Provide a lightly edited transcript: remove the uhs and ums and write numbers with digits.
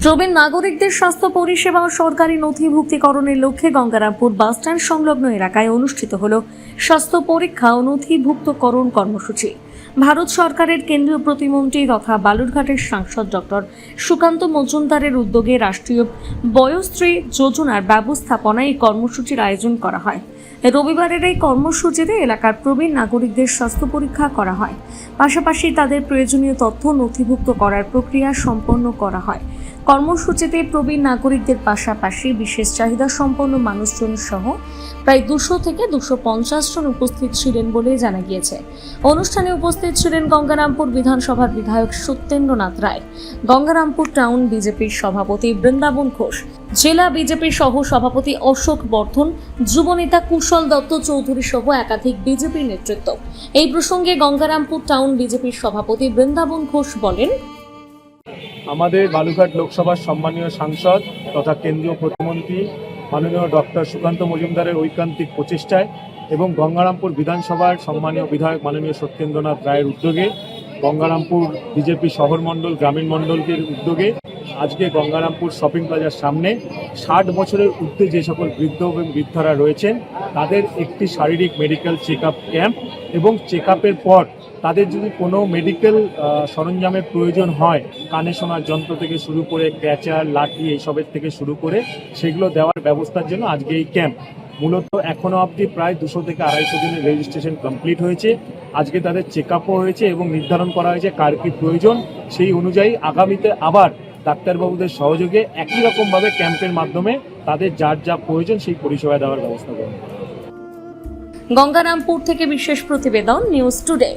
প্রবীণ নাগরিকদের স্বাস্থ্য পরিষেবা ও সরকারি নথিভুক্তিকরণের লক্ষ্যে গঙ্গারামপুর বাসস্ট্যান্ড সংলগ্ন এলাকায় অনুষ্ঠিত হল স্বাস্থ্য পরীক্ষা ও নথিভুক্তকরণ কর্মসূচি। ভারত সরকারের কেন্দ্রীয় প্রতিমন্ত্রী তথা বালুরঘাটের সাংসদ ডক্টর সুকান্ত মজুমদারের উদ্যোগে রাষ্ট্রীয় বয়োশ্রী যোজনার ব্যবস্থাপনায় এই কর্মসূচির আয়োজন করা হয়। রবিবারের এই কর্মসূচিতে এলাকার প্রবীণ নাগরিকদের স্বাস্থ্য পরীক্ষা করা হয়, পাশাপাশি তাদের প্রয়োজনীয় তথ্য নথিভুক্ত করার প্রক্রিয়া সম্পন্ন করা হয়। কর্মসূচিতে প্রবীণ নাগরিকদের পাশাপাশি বিশেষ চাহিদা সম্পন্ন মানুষজন সহ প্রায় 200 থেকে 250 জন উপস্থিত ছিলেন বলে জানা গিয়েছে। অনুষ্ঠানে উপস্থিত ছিলেন গঙ্গারামপুর বিধানসভার বিধায়ক সত্যেন্দ্রনাথ রায়, গঙ্গারামপুর টাউন বিজেপির সভাপতি বৃন্দাবন ঘোষ, জেলা বিজেপির সহ সভাপতি অশোক বর্ধন, যুবনেতা কুশল দত্ত চৌধুরী সহ একাধিক বিজেপি নেতৃত্ব। এই প্রসঙ্গে গঙ্গারামপুর টাউন বিজেপির সভাপতি বৃন্দাবন ঘোষ বলেন, আমাদের বালুরঘাট লোকসভার সম্মানীয় সাংসদ তথা কেন্দ্রীয় প্রতিমন্ত্রী মাননীয় ডক্টর সুকান্ত মজুমদারের ঐকান্তিক প্রচেষ্টায় এবং গঙ্গারামপুর বিধানসভার সম্মানীয় বিধায়ক মাননীয় সত্যেন্দ্রনাথ রায়ের উদ্যোগে, গঙ্গারামপুর বিজেপি শহর মণ্ডল গ্রামীণ মণ্ডলটির উদ্যোগে আজকে গঙ্গারামপুর শপিং প্লাজার সামনে 60 বছরের ঊর্ধ্বে যে সকল বৃদ্ধ এবং বৃদ্ধারা রয়েছেন তাদের একটি শারীরিক মেডিকেল চেক আপ ক্যাম্প এবং চেক আপের পর তাদের যদি কোনো মেডিকেল সরঞ্জামের প্রয়োজন হয়, কানে শোনার যন্ত্র থেকে শুরু করে ক্যাচার, লাঠি এইসবের থেকে শুরু করে সেগুলো দেওয়ার ব্যবস্থার জন্য আজকে এই ক্যাম্প। মূলত এখনও অবধি প্রায় 200 থেকে 250 জনের রেজিস্ট্রেশন কমপ্লিট হয়েছে। আজকে তাদের চেক আপও হয়েছে এবং নির্ধারণ করা হয়েছে কার কী প্রয়োজন। সেই অনুযায়ী আগামীতে আবার ডাক্তারবাবুদের সহযোগে একই রকমভাবে ক্যাম্পের মাধ্যমে তাদের যার যা প্রয়োজন সেই পরিষেবা দেওয়ার ব্যবস্থা করবে। গঙ্গারামপুর থেকে বিশেষ প্রতিবেদন, নিউজ টুডে।